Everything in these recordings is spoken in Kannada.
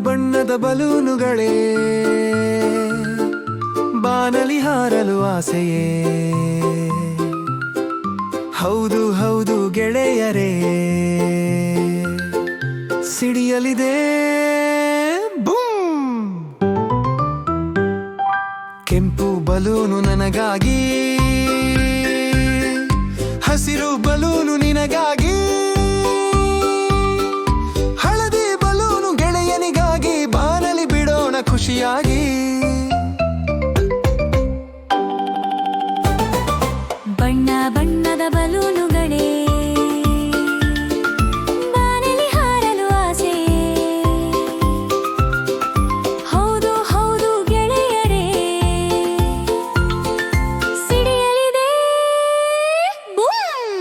ಬಣ್ಣದ ಬಲೂನುಗಳೇ ಬಾನಲಿ ಹಾರಲು ಆಸೆಯೇ. ಹೌದು ಹೌದು ಗೆಳೆಯರೇ, ಸಿಡಿಯಲಿದೆ ಬೂಮ್. ಕೆಂಪು ಬಲೂನು ನನಗಾಗಿ, ಹಸಿರು ಬಲೂನು ನಿನಗಾಗಿ, ಹಳದಿ ಬಲೂನು ಗೆಳೆಯನಿಗಾಗಿ. ಬಾನಲಿ ಬಿಡೋಣ ಖುಷಿಯಾಗಿ. ಬಣ್ಣ ಬಣ್ಣದ ಬಲೂನುಗಳೇ ಬಾನಲಿ ಹಾರಲು ಆಸೆ. ಹೌದು ಹೌದು ಗೆಳೆಯರೇ, ಸಿಡಿಯಲಿದೆ ಬೂಮ್.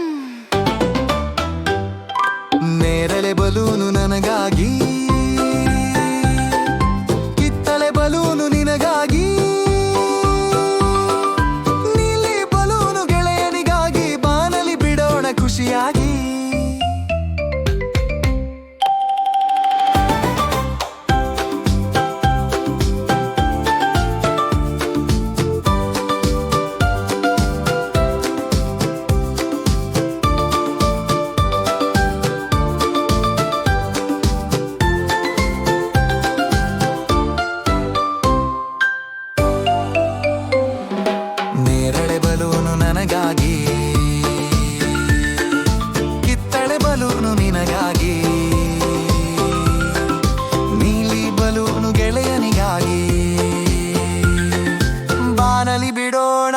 ನೇರಳೆ ಬಲೂನು ನನಗಾಗಿ, ಕಿತ್ತಳೆ ಬಲೂನು ನಿನಗಾಗಿ, ನೀಲಿ ಬಲೂನು ಗೆಳೆಯನಿಗಾಗಿ. ಬಾನಲಿ ಬಿಡೋಣ ಖುಷಿಯಾಗಿ. ನೇರಳೆ ಬಲೂನು ನನಗಾಗಿ, ಕಿತ್ತಳೆ ಬಲೂನು ನಿನಗಾಗಿ, ನೀಲಿ ಬಲೂನು ಗೆಳೆಯನಿಗಾಗಿ. ಬಾನಲಿ ಬಿಡೋಣ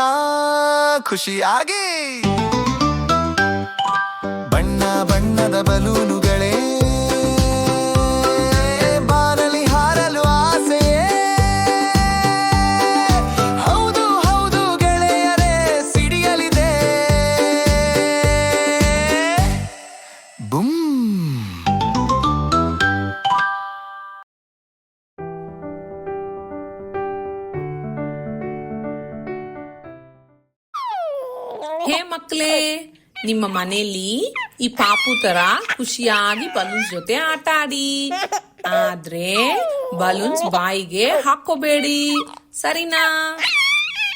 ಖುಷಿಯಾಗಿ. ಬಣ್ಣ ಬಣ್ಣದ ಬಲೂನುಗಳೇ ಬಾನಲಿ ಹಾರಲು ಆಸೆಯೇ. ಹೌದು ಹೌದು ಗೆಳೆಯರೇ, ಸಿಡಿಯಲಿದೆ ಬುಮ್. ಹೇ ಮಕ್ಕಳೇ, ನಿಮ್ಮ ಮನೆಯಲ್ಲಿ ಈ ಪಾಪು ತರ ಖುಷಿಯಾಗಿ ಬಲೂನ್ಸ್ ಜೊತೆ ಆಟ ಆಡಿ. ಆದ್ರೆ ಬಲೂನ್ಸ್ ಬಾಯಿಗೆ ಹಾಕೋಬೇಡಿ, ಸರಿನಾ?